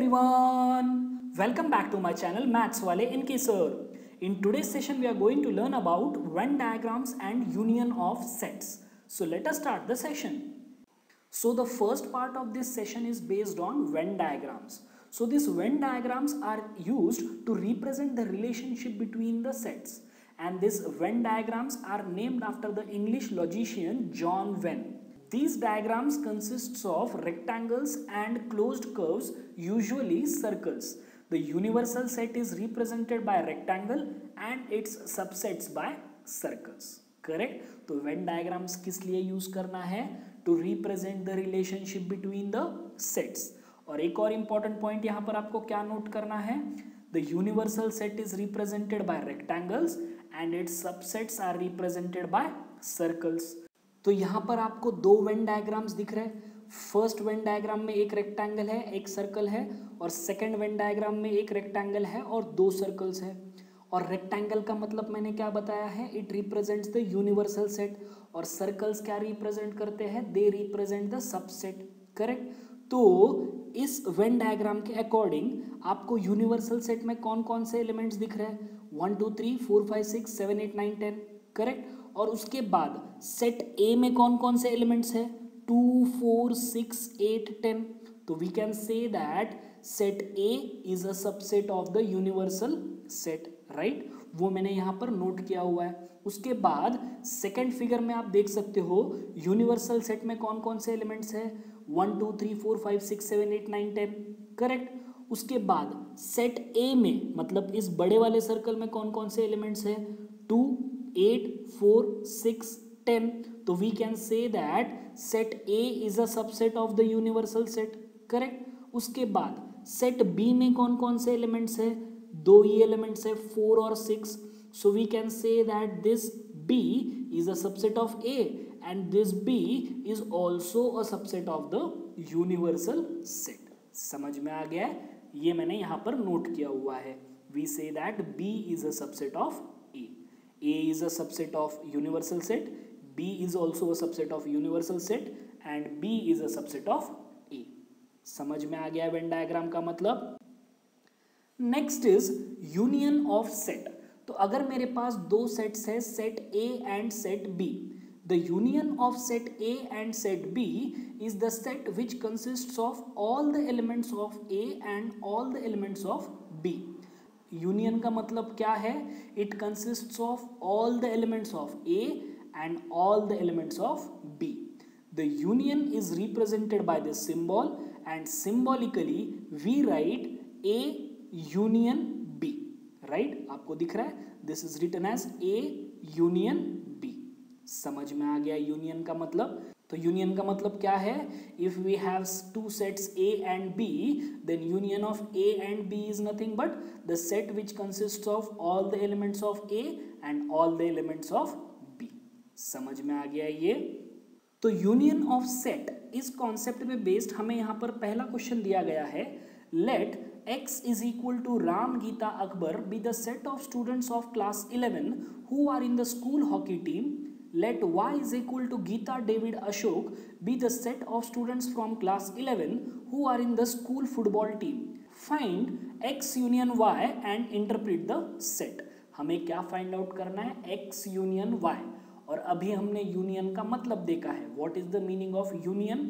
everyone, welcome back to my channel Maths Wale Inke Sir. In today's session we are going to learn about Venn diagrams and union of sets. So let us start the session. So the first part of this session is based on Venn diagrams. So these Venn diagrams are used to represent the relationship between the sets, and these Venn diagrams are named after the English logician John Venn. These diagrams consists of rectangles and closed curves, usually circles. The universal set is represented by rectangle and its subsets by circles. Correct? तो Venn diagrams किस लिए use करना है? To represent the relationship between the sets. और एक और important point यहाँ पर आपको क्या नोट करना है? The universal set is represented by rectangles and its subsets are represented by circles. तो यहाँ पर आपको दो वेन डायग्राम्स दिख रहे हैं. फर्स्ट वेन डायग्राम में एक रेक्टेंगल है, एक सर्कल है, और सेकंड वेन डायग्राम में एक रेक्टेंगल है और दो सर्कल्स है. और रेक्टेंगल का मतलब मैंने क्या बताया है? It represents the universal set. और सर्कल्स क्या रिप्रेजेंट करते हैं? They represent the subset. Correct. तो इस वेन डायग्राम के अकॉर्डिंग आपको यूनिवर्सल सेट में कौन कौन से एलिमेंट्स दिख रहे हैं? 1 2 3 4 5 6 7 8 9 10. करेक्ट. और उसके बाद सेट ए में कौन कौन से एलिमेंट्स है? 2 4 6 8 10. तो we can say that set A is a subset of the universal set. Right. वो मैंने यहाँ पर नोट किया हुआ है. उसके बाद सेकंड फिगर में आप देख सकते हो यूनिवर्सल सेट में कौन कौन से एलिमेंट्स है? 1 2 3 4 5 6 7 8 9 10. करेक्ट. उसके बाद सेट ए में मतलब इस बड़े वाले सर्कल में कौन कौन से एलिमेंट्स है? 2 8 4 6 10. तो we can say that set A is a subset of the universal set. Correct. उसके बाद सेट बी में कौन कौन से एलिमेंट्स है? दो ही एलिमेंट्स है, 4 और 6. So we can say that this B is a subset of A and this B is also a subset of the universal set. समझ में आ गया है? ये मैंने यहाँ पर नोट किया हुआ है. We say that B is a subset of A is a subset of universal set, B is also a subset of universal set and B is a subset of A. समझ में आ गया Venn diagram का मतलब? Next is union of set. तो अगर मेरे पास दो सेट्स है, set A and set B, the union of set A and set B is the set which consists of all the elements of A and all the elements of B. Union का मतलब क्या है? It consists of all the elements of A and all the elements of B. The union is represented by the symbol and symbolically we write A union B. Right. आपको दिख रहा है? This is written as A union B. समझ में आ गया union का मतलब? तो यूनियन का मतलब क्या है? If we have two sets A and B, then union of A and B is nothing but the set which consists of all the elements of A and all the elements of B. समझ में आ गया ये? तो union of set इस concept पे based हमें यहाँ पर पहला क्वेश्चन दिया गया है. Let X is equal to Ram, Geeta, Akbar be the set of students of class 11 who are in the school hockey team. Let Y is equal to Geeta, David, Ashok be the set of students from class 11 who are in the school football team. Find X union Y and interpret the set. हमें क्या find out करना है? X union Y. और अभी हमने union का मतलब देखा है. What is the meaning of union?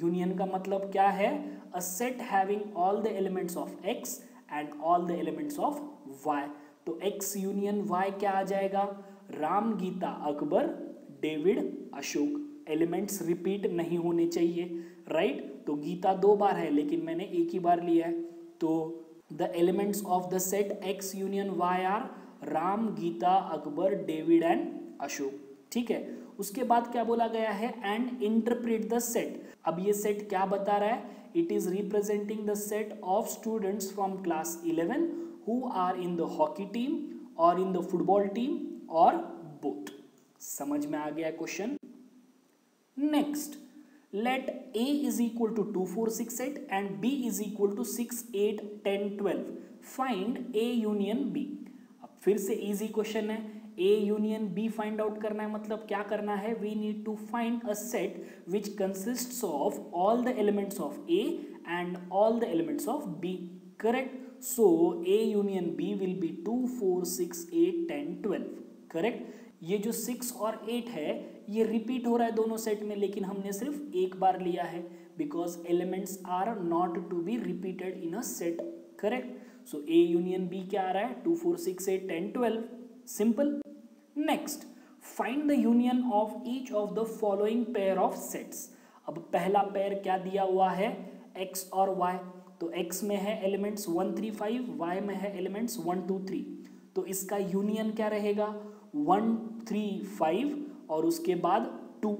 Union का मतलब क्या है? A set having all the elements of X and all the elements of Y. तो X union Y क्या आ जाएगा? Ram, Geeta, Akbar, David, Ashok. Elements repeat नहीं होने चाहिए. राइट. तो गीता 2 बार है लेकिन मैंने एक ही बार लिया है. तो the elements of the set X union Y are Ram, Geeta, Akbar, David and Ashok. ठीक है. उसके बाद क्या बोला गया है? And interpret the set. अब ये सेट क्या बता रहा है? It is representing the set of students from class 11 who are in the hockey team और इन द फुटबॉल टीम और बोथ. समझ में आ गया question? Next, let A is equal to 2 4 6 8 and B is equal to 6 8 10 12. Find A union B. अब फिर से easy question है. A union B find out करना है, मतलब क्या करना है, we need to find a set which consists of all the elements of A and all the elements of B, correct. So A union B will be 2 4 6 8 10 12, correct. ये जो 6 और 8 है ये रिपीट हो रहा है दोनों सेट में, लेकिन हमने सिर्फ एक बार लिया है because elements are not to be repeated in a set, correct. So A union B क्या आ रहा है, 2 4 6 8 10 12, simple. Next, find the union of each of the following pair of sets. अब पहला पेयर क्या दिया हुआ है, x और y. तो x में है एलिमेंट्स 1 3 5, y में है एलिमेंट्स 1 2 3. तो इसका यूनियन क्या रहेगा, 1 3 5 और उसके बाद 2,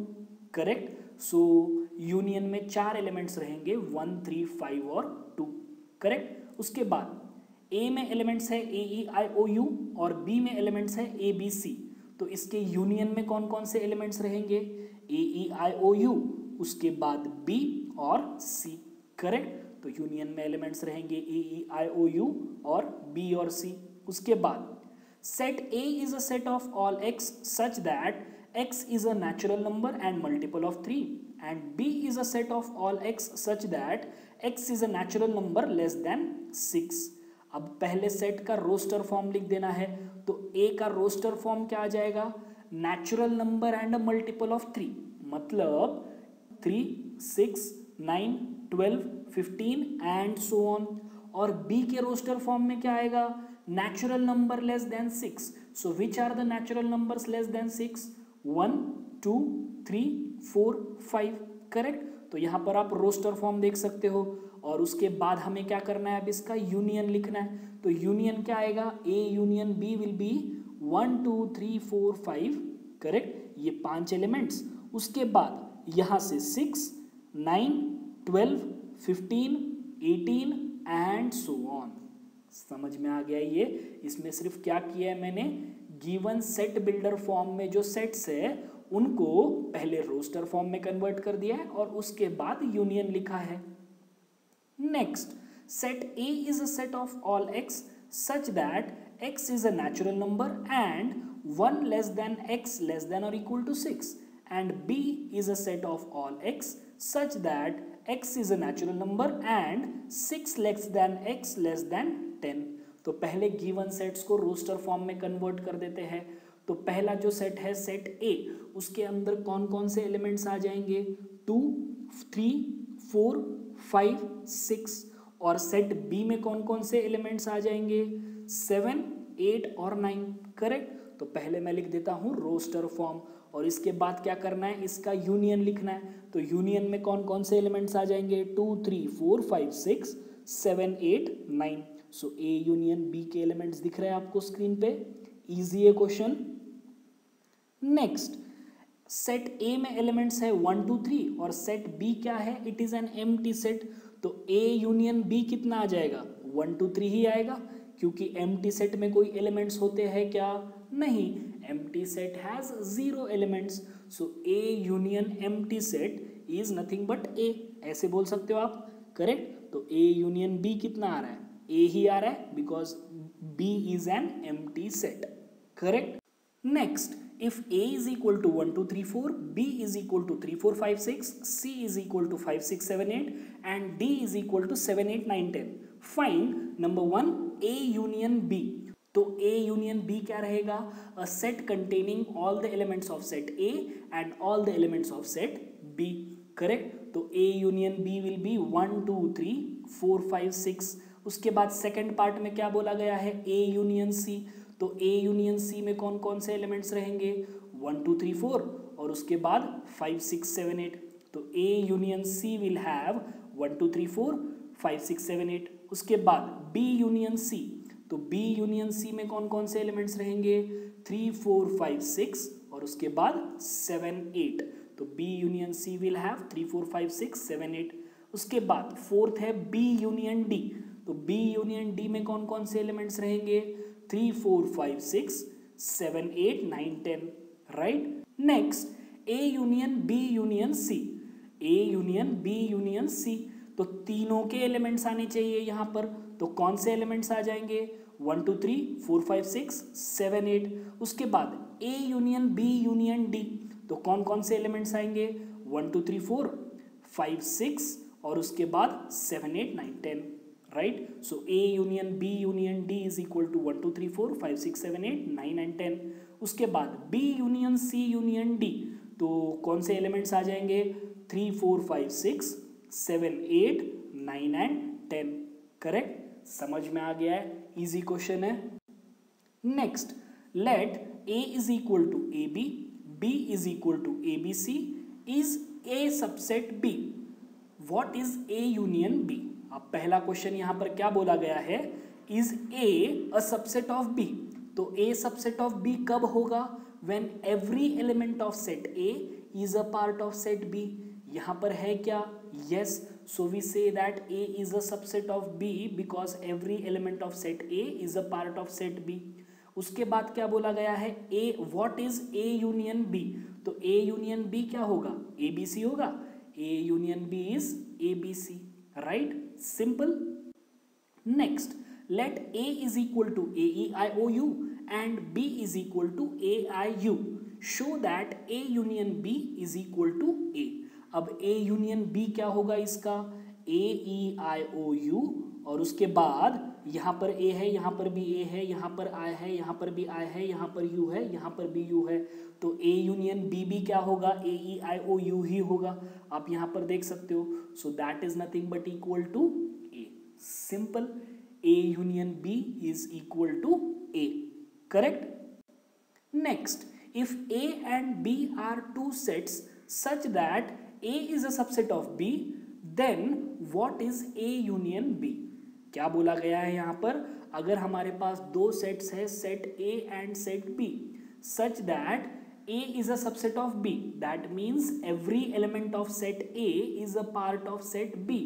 करेक्ट. सो यूनियन में 4 एलिमेंट्स रहेंगे 1 3 5 और 2, करेक्ट. उसके बाद A में एलिमेंट्स है A E I O U और B में एलिमेंट्स है A B C. तो इसके यूनियन में कौन कौन से एलिमेंट्स रहेंगे, A E I O U, उसके बाद B और C, करेक्ट. तो यूनियन में एलिमेंट्स रहेंगे A E I O U और B और C. उसके बाद set A is a set of all x such that x is a natural number and multiple of 3, and B is a set of all x such that x is a natural number less than 6. अब पहले set का roster form लिख देना है. तो A का roster form क्या आ जाएगा, natural number and a multiple of 3, मतलब 3 6 9 12 15 एंड सो ऑन. और B के रोस्टर फॉर्म में क्या आएगा, natural number less than 6. So which are the natural numbers less than 6, 1 2 3 4 5, correct. तो यहाँ पर आप रोस्टर फॉर्म देख सकते हो. और उसके बाद हमें क्या करना है, अब इसका यूनियन लिखना है. तो यूनियन क्या आएगा, A union B will be 1 2 3 4 5, correct. ये 5 एलिमेंट्स. उसके बाद यहाँ से 6 9 12 15 18 एंड सो ऑन. समझ में आ गया ये. इसमें सिर्फ क्या किया है मैंने, गिवन सेट बिल्डर फॉर्म में जो सेट्स है उनको पहले रोस्टर फॉर्म में कन्वर्ट कर दिया है और उसके बाद यूनियन लिखा है. Next, set A is a set of all x such that x is a natural number and 1 less than x less than or equal to 6, and B is a set of all x such that x is a natural number and 6 less than x less than 10. तो पहले given sets को roster form में convert कर देते हैं. तो पहला जो सेट है सेट A, उसके अंदर कौन कौन से एलिमेंट्स आ जाएंगे, 2 3 4 5 6. और सेट B में कौन कौन से एलिमेंट्स आ जाएंगे, 7 8 और 9, करेक्ट. तो पहले मैं लिख देता हूँ रोस्टर फॉर्म और इसके बाद क्या करना है, इसका यूनियन लिखना है. तो यूनियन में कौन कौन से एलिमेंट्स आ जाएंगे, 2 3 4 5 6 7 8 9. सो A यूनियन B के एलिमेंट्स दिख रहे हैं आपको स्क्रीन पे. इजी है क्वेश्चन. नेक्स्ट, सेट A में एलिमेंट्स है 1 2 3 और सेट B क्या है, it is an empty set. तो A यूनियन B कितना आ जाएगा, 1 2 3 ही आएगा, क्योंकि एम्प्टी सेट में कोई एलिमेंट्स होते हैं क्या, नहीं. Empty set has 0 elements. So A union empty set is nothing but A, ऐसे बोल सकते हो आप, करेक्ट. तो A यूनियन B कितना आ रहा है, A ही आ रहा है because B is an empty set, correct. Next, if A is equal to 1 2 3 4, B is equal to 3 4 5 6, C is equal to 5 6 7 8 and D is equal to 7 8 9 10, find number 1 A union B. तो A union B क्या रहेगा, a set containing all the elements of set A and all the elements of set B, correct. तो A union B will be 1 2 3 4 5 6. उसके बाद second part में क्या बोला गया है, A union C. तो A यूनियन C में कौन कौन से एलिमेंट्स रहेंगे, 1 2 3 4 और उसके बाद 5 6 7 8. तो A union C will have 1 2 3 4 5 6 7 8. उसके बाद B यूनियन C. तो B यूनियन C में कौन कौन से एलिमेंट्स रहेंगे, 3 4 5 6 और उसके बाद 7 8. तो B union C will have 3 4 5 6 7 8. उसके बाद फोर्थ है B यूनियन D. तो B यूनियन D में कौन कौन से एलिमेंट्स रहेंगे, 3 4 5 6 7 8 9 10, right. Next, A union B union C. A union B union C. तो तीनों के एलिमेंट्स आने चाहिए यहाँ पर. तो कौन से एलिमेंट्स आ जाएंगे, 1 2 3 4 5 6 7 8। उसके बाद A union B union D, तो कौन कौन से एलिमेंट्स आएंगे 1 2 3 4 5 6 और उसके बाद 7 8 9 10, right. So A union B union D is equal to 1 2 3 4 5 6 7 8 9 and 10। उसके बाद B union C union D, तो कौन से एलिमेंट्स आ जाएंगे 3 4 5 6 7 8 9 एंड 10, करेक्ट। समझ में आ गया है, इजी क्वेश्चन है। Next, let A is equal to AB, B is equal to ABC, is A subset B, what is A union B। अब पहला क्वेश्चन यहां पर क्या बोला गया है, is A a subset of B, तो A सबसेट ऑफ B कब होगा, when every element of set A is a part of set B। यहां पर है क्या, yes, so we say that A is a subset of B because every element of set A is a part of set B। उसके बाद क्या बोला गया है, A what is A union B, तो A union B क्या होगा, ABC होगा, A union B is ABC, right, simple। next, let A is equal to AEIOU and B is equal to AIU, show that A union B is equal to A। अब A union B क्या होगा इसका, AEIOU, और उसके बाद यहाँ पर A है, यहाँ पर भी A है, यहाँ पर I है, यहाँ पर भी I है, यहाँ पर U है, यहाँ पर भी U है, तो A यूनियन B भी क्या होगा, AEIOU ही होगा। आप यहाँ पर देख सकते हो, so that is nothing but equal to A, simple. A union B is equal to A, correct. Next, if A and B are two sets such that A is a subset of B, then what is A union B। क्या बोला गया है यहाँ पर, अगर हमारे पास दो sets है, set A and set B, such that A is a subset of B, that means every element of set A is a part of set B,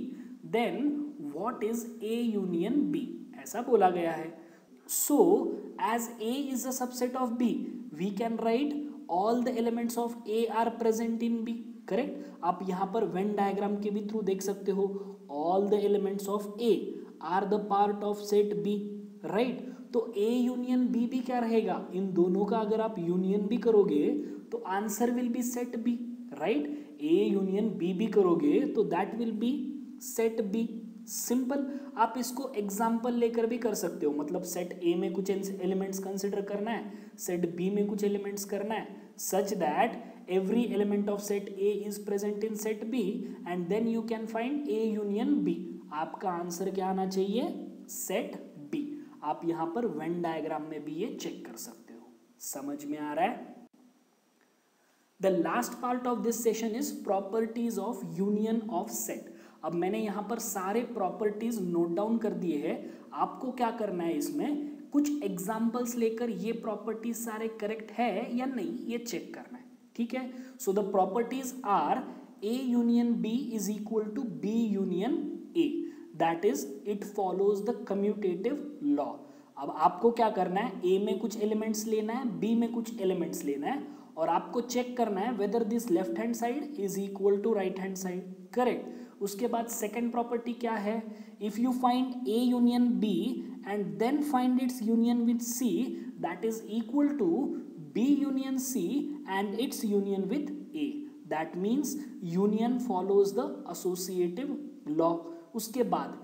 then what is A union B, ऐसा बोला गया है। So as A is a subset of B, we can write all the elements of A are present in B, correct. आप यहाँ पर Venn diagram के भी through देख सकते हो, all the elements of A are the part of set B, right. तो A union B भी क्या रहेगा, इन दोनों का अगर आप यूनियन भी करोगे तो answer will be set B, right. A union B भी करोगे तो that will be set B, simple. आप इसको एग्जाम्पल लेकर भी कर सकते हो, मतलब सेट ए में कुछ एलिमेंट्स कंसिडर करना है, सेट बी में कुछ एलिमेंट्स करना है, such that every element of set A is present in set B and then you can find A union B। आपका आंसर क्या आना चाहिए, सेट B। आप यहां पर वेन डायग्राम में भी ये चेक कर सकते हो, समझ में आ रहा है। The last part of this session is properties of union of set। अब मैंने यहां पर सारे प्रॉपर्टीज नोट डाउन कर दिए हैं, आपको क्या करना है, इसमें कुछ एग्जांपल्स लेकर ये प्रॉपर्टीज सारे करेक्ट है या नहीं ये चेक करना है, ठीक है। So the properties are A union B is equal to B union A, that is it follows the commutative law. अब आपको क्या करना है, A में कुछ एलिमेंट्स लेना है, B में कुछ एलिमेंट्स लेना है, और आपको चेक करना है whether this left hand side is equal to right hand side, correct. उसके बाद सेकेंड प्रॉपर्टी क्या है, if you find A union B and then find its union with C, that is equal to B union C and its union with A, that means union follows the associative law। उसके बाद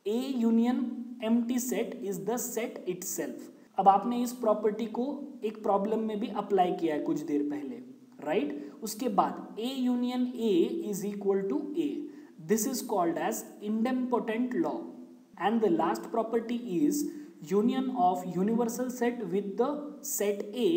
A union empty set is the set itself। अब आपने इस property को एक problem में भी apply किया है कुछ देर पहले, राइट। उसके बाद A union A is equal to A, this is called as idempotent law। and the last property is union of universal set with the set A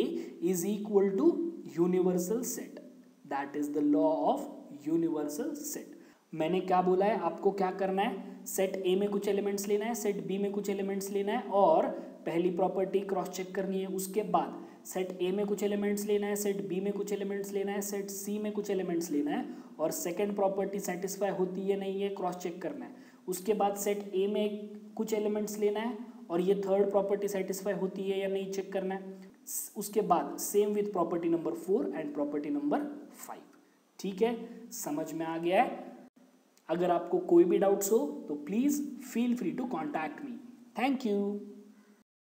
is equal to universal set, that is the law of universal set। मैंने क्या बोला है, आपको क्या करना है, set A में कुछ एलिमेंट्स लेना है, सेट B में कुछ एलिमेंट्स लेना है, और पहली प्रॉपर्टी क्रॉस चेक करनी है। उसके बाद सेट A में कुछ एलिमेंट्स लेना है, सेट B में कुछ एलिमेंट्स लेना है, सेट C में कुछ एलिमेंट्स लेना है, और सेकेंड प्रॉपर्टी सेटिस्फाई होती है नहीं है क्रॉस चेक करना है। उसके बाद सेट A में कुछ एलिमेंट्स लेना है, और ये थर्ड प्रॉपर्टी सेटिस्फाई होती है या नहीं चेक करना है। उसके बाद same with property number 4 and property number 5, ठीक है, समझ में आ गया है। अगर आपको कोई भी डाउट्स हो तो please feel free to contact me. Thank you.